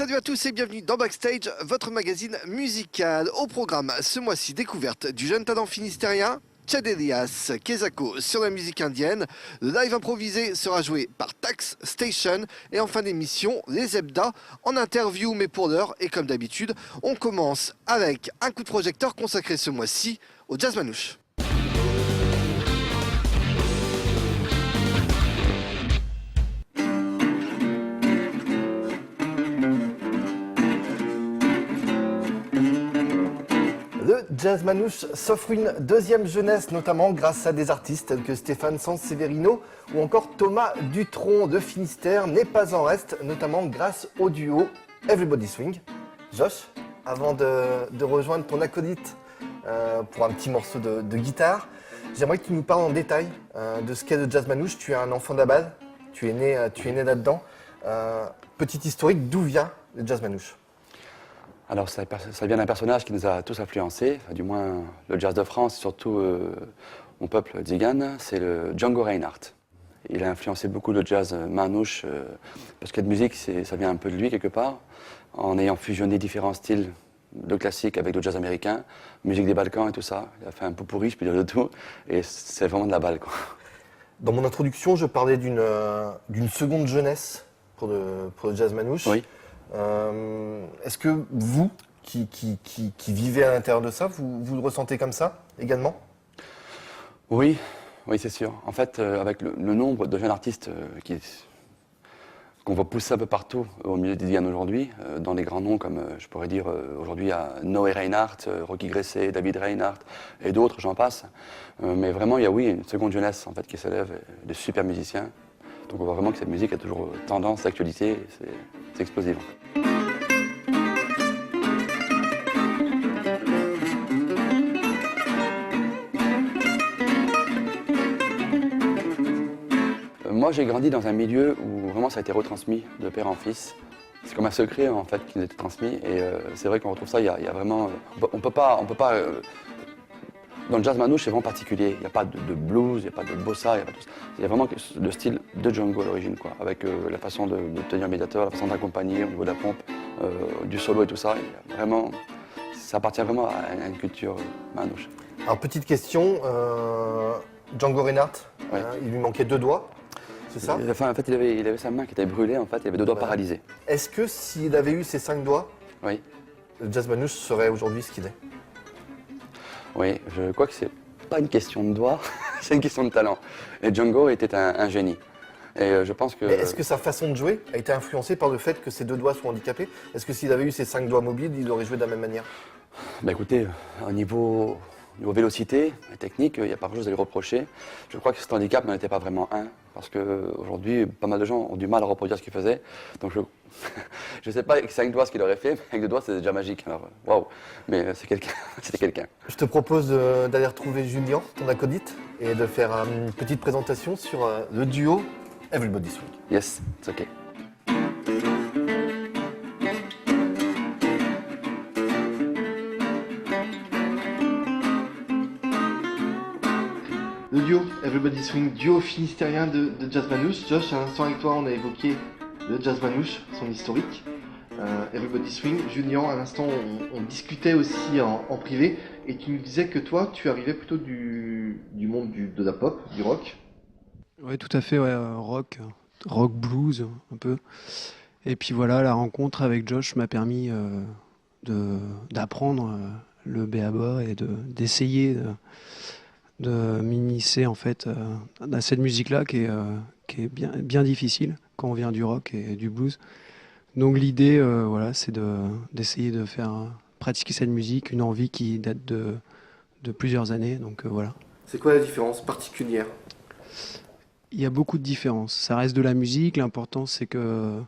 Salut à tous et bienvenue dans Backstage, votre magazine musical. Au programme ce mois-ci, découverte du jeune talent finistérien Chad Elias Kezako sur la musique indienne. Le live improvisé sera joué par Tax Station et en fin d'émission, les Zebda en interview, mais pour l'heure et comme d'habitude, on commence avec un coup de projecteur consacré ce mois-ci au jazz manouche. Le jazz manouche s'offre une deuxième jeunesse, notamment grâce à des artistes tels que Stéphane Sanseverino ou encore Thomas Dutronc de Finistère n'est pas en reste, notamment grâce au duo Everybody Swing. Josh, avant de rejoindre ton acolyte pour un petit morceau de guitare, j'aimerais que tu nous parles en détail de ce qu'est le jazz manouche. Tu es un enfant d'Abad, tu es né là-dedans. Petite historique, d'où vient le jazz manouche? Alors ça vient d'un personnage qui nous a tous influencés, enfin, du moins le jazz de France, surtout mon peuple Tzigan, c'est le Django Reinhardt. Il a influencé beaucoup le jazz manouche, parce que la musique, ça vient un peu de lui quelque part, en ayant fusionné différents styles de classique avec le jazz américain, musique des Balkans et tout ça. Il a fait un pot pourri, je peux dire de tout, et c'est vraiment de la balle, quoi. Dans mon introduction, je parlais d'une seconde jeunesse pour le jazz manouche. Oui. Est-ce que vous, qui vivez à l'intérieur de ça, vous le ressentez comme ça également? Oui, c'est sûr. En fait, avec le nombre de jeunes artistes qu'on va pousser un peu partout au milieu des Diane aujourd'hui, dans les grands noms comme, je pourrais dire, aujourd'hui, il y a Noé Reinhardt, Rocky Gresset, David Reinhardt et d'autres, j'en passe. Mais vraiment, il y a, oui, une seconde jeunesse en fait, qui s'élève, de super musiciens. Donc on voit vraiment que cette musique a toujours tendance, d'actualité, c'est explosif. Moi j'ai grandi dans un milieu où vraiment ça a été retransmis de père en fils. C'est comme un secret en fait qui nous a été transmis et c'est vrai qu'on retrouve ça, il y a vraiment... On peut pas dans le jazz manouche, c'est vraiment particulier. Il n'y a pas de blues, il n'y a pas de bossa, il n'y a pas tout ça. Il y a vraiment le style de Django à l'origine, quoi, avec la façon de tenir le médiateur, la façon d'accompagner au niveau de la pompe, du solo et tout ça. Vraiment, ça appartient vraiment à une culture manouche. Alors, petite question, Django Reinhardt, Ouais. Il lui manquait 2 doigts, c'est ça? En fait, il avait sa main qui était brûlée, en fait, il avait 2 doigts paralysés. Est-ce que s'il avait eu ses 5 doigts, Oui. le jazz manouche serait aujourd'hui ce qu'il est? Oui, je crois que c'est pas une question de doigts, c'est une question de talent. Et Django était un génie. Et je pense que... Mais est-ce que sa façon de jouer a été influencée par le fait que ses 2 doigts sont handicapés? Est-ce que s'il avait eu ses 5 doigts mobiles, il aurait joué de la même manière? Bah écoutez, au niveau vélocité, technique, il n'y a pas grand-chose à lui reprocher. Je crois que cet handicap n'en était pas vraiment un, parce qu'aujourd'hui, pas mal de gens ont du mal à reproduire ce qu'il faisait. Donc je ne sais pas avec 5 doigts ce qu'il aurait fait, mais avec 2 doigts, c'est déjà magique. Alors, waouh, mais c'est quelqu'un, c'était quelqu'un. Je te propose d'aller retrouver Julien, ton acolyte, et de faire une petite présentation sur le duo Everybody Swing. Yes, it's okay. Le duo Everybody Swing, duo finistérien de jazz manouche. Josh, à l'instant avec toi, on a évoqué le jazz manouche, son historique. Everybody Swing. Julien, à l'instant, on discutait aussi en privé, et tu nous disais que toi, tu arrivais plutôt du monde de la pop, du rock. Ouais, tout à fait, ouais, rock blues un peu. Et puis voilà, la rencontre avec Josh m'a permis d'apprendre le b.a-ba et d'essayer de m'initier en fait à cette musique-là qui est bien difficile quand on vient du rock et du blues. Donc l'idée, voilà, c'est d'essayer de faire pratiquer cette musique, une envie qui date de plusieurs années. Donc voilà. C'est quoi la différence particulière? Il y a beaucoup de différences. Ça reste de la musique. L'important, c'est que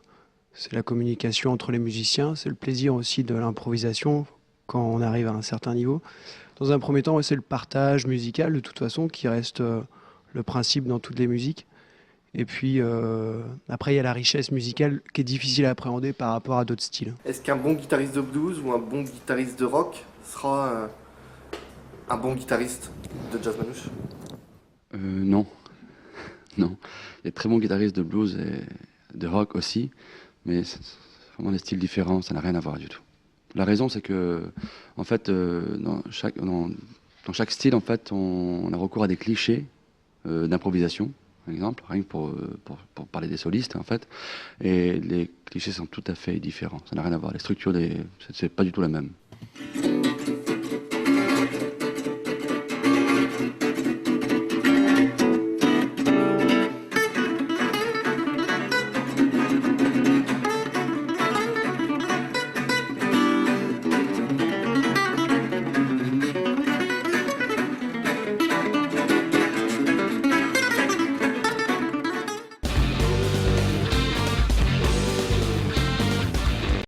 c'est la communication entre les musiciens. C'est le plaisir aussi de l'improvisation quand on arrive à un certain niveau. Dans un premier temps, ouais, c'est le partage musical, de toute façon, qui reste le principe dans toutes les musiques. Et puis, après, il y a la richesse musicale qui est difficile à appréhender par rapport à d'autres styles. Est-ce qu'un bon guitariste de blues ou un bon guitariste de rock sera un bon guitariste de jazz manouche? Non. Non. Il y a de très bons guitaristes de blues et de rock aussi, mais vraiment des styles différents, ça n'a rien à voir du tout. La raison, c'est que, en fait, dans chaque style, en fait, on a recours à des clichés d'improvisation, par exemple, rien que pour parler des solistes, en fait. Et les clichés sont tout à fait différents, ça n'a rien à voir. Les structures, c'est pas du tout la même.